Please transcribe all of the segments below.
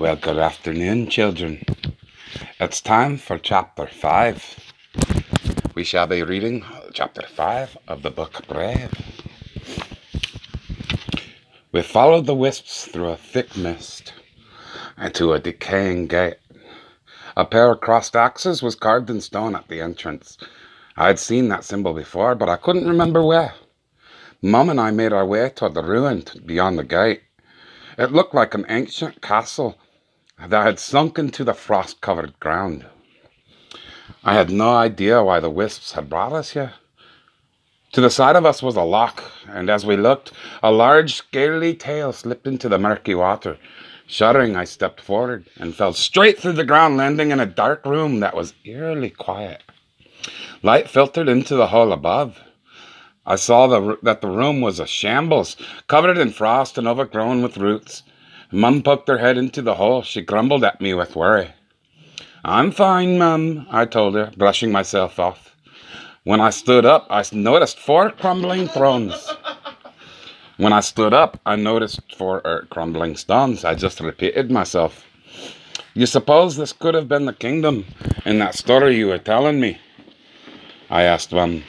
Well, good afternoon, children. It's time for chapter 5. We shall be reading chapter 5 of the book Brave. We followed the wisps through a thick mist and to a decaying gate. A pair of crossed axes was carved in stone at the entrance. I had seen that symbol before, but I couldn't remember where. Mum and I made our way toward the ruin beyond the gate. It looked like an ancient castle that had sunk into the frost-covered ground. I had no idea why the wisps had brought us here. To the side of us was a lock, and as we looked, a large, scaly tail slipped into the murky water. Shuddering, I stepped forward and fell straight through the ground, landing in a dark room that was eerily quiet. Light filtered into the hole above. I saw that the room was a shambles, covered in frost and overgrown with roots. Mum poked her head into the hole. She grumbled at me with worry. "I'm fine, Mum," I told her, brushing myself off. When I stood up, I noticed 4 crumbling thrones. When I stood up, I noticed 4 crumbling stones. I just repeated myself. "You suppose this could have been the kingdom in that story you were telling me?" I asked Mum.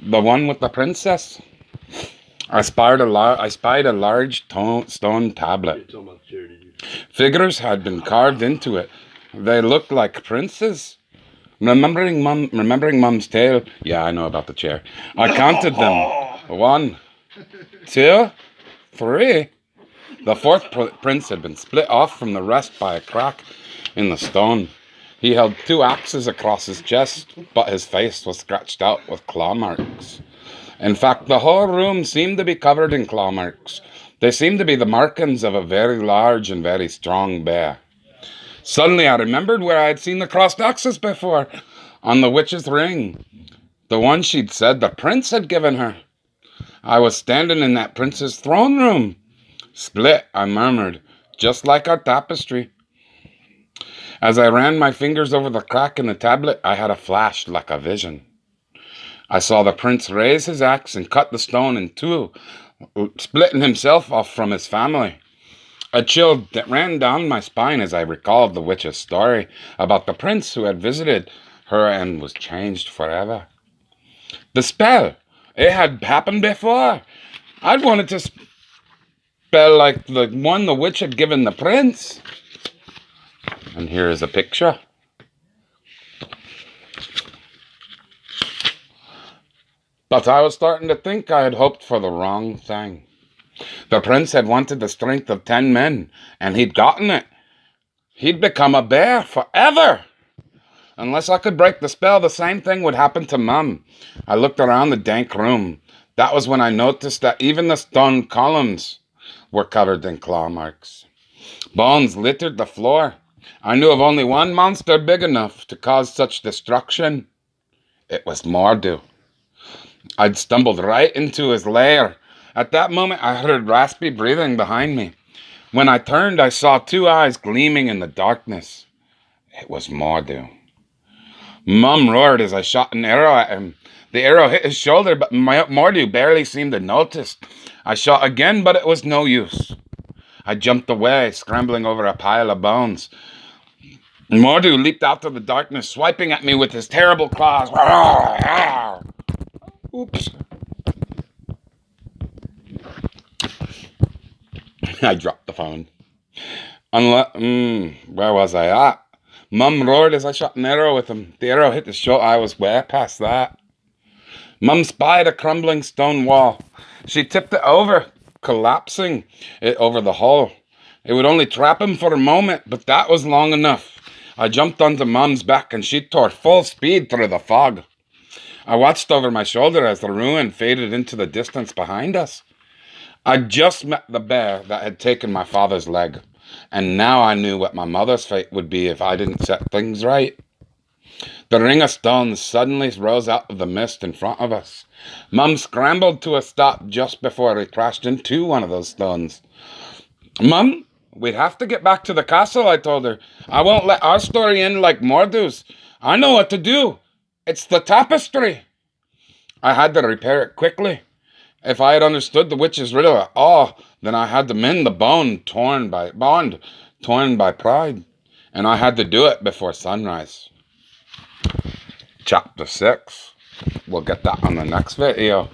"The one with the princess?" I spied a large stone tablet. Figures had been carved into it. They looked like princes. Remembering Mum's tale, yeah, I know about the chair. I counted them. 1, 2, 3. The 4th prince had been split off from the rest by a crack in the stone. He held 2 axes across his chest, but his face was scratched out with claw marks. In fact, the whole room seemed to be covered in claw marks. They seemed to be the markings of a very large and very strong bear. Suddenly I remembered where I had seen the crossed axes before, on the witch's ring, the one she'd said the prince had given her. I was standing in that prince's throne room. "Split," I murmured, "just like our tapestry." As I ran my fingers over the crack in the tablet, I had a flash like a vision. I saw the prince raise his axe and cut the stone in 2, splitting himself off from his family. A chill that ran down my spine as I recalled the witch's story about the prince who had visited her and was changed forever. The spell, it had happened before. I'd wanted to spell like the one the witch had given the prince. And here is a picture. But I was starting to think I had hoped for the wrong thing. The prince had wanted the strength of 10 men, and he'd gotten it. He'd become a bear forever. Unless I could break the spell, the same thing would happen to Mum. I looked around the dank room. That was when I noticed that even the stone columns were covered in claw marks. Bones littered the floor. I knew of only one monster big enough to cause such destruction. It was Mor'du. I'd stumbled right into his lair. At that moment, I heard raspy breathing behind me. When I turned, I saw 2 eyes gleaming in the darkness. It was Mor'du. Mum roared as I shot an arrow at him. The arrow hit his shoulder, but Mor'du barely seemed to notice. I shot again, but it was no use. I jumped away, scrambling over a pile of bones. Mor'du leaped out of the darkness, swiping at me with his terrible claws. Oops. I dropped the phone. Where was I at? Mum roared as I shot an arrow with him. The arrow hit the shoulder. I was way past that. Mum spied a crumbling stone wall. She tipped it over, collapsing it over the hole. It would only trap him for a moment, but that was long enough. I jumped onto Mum's back and she tore full speed through the fog. I watched over my shoulder as the ruin faded into the distance behind us. I'd just met the bear that had taken my father's leg, and now I knew what my mother's fate would be if I didn't set things right. The ring of stones suddenly rose out of the mist in front of us. Mum scrambled to a stop just before we crashed into one of those stones. "Mum, we'd have to get back to the castle," I told her. "I won't let our story end like Mor'du's. I know what to do. It's the tapestry." I had to repair it quickly. If I had understood the witch's riddle at all, then I had to mend the bond torn by pride, and I had to do it before sunrise. Chapter 6. We'll get that on the next video.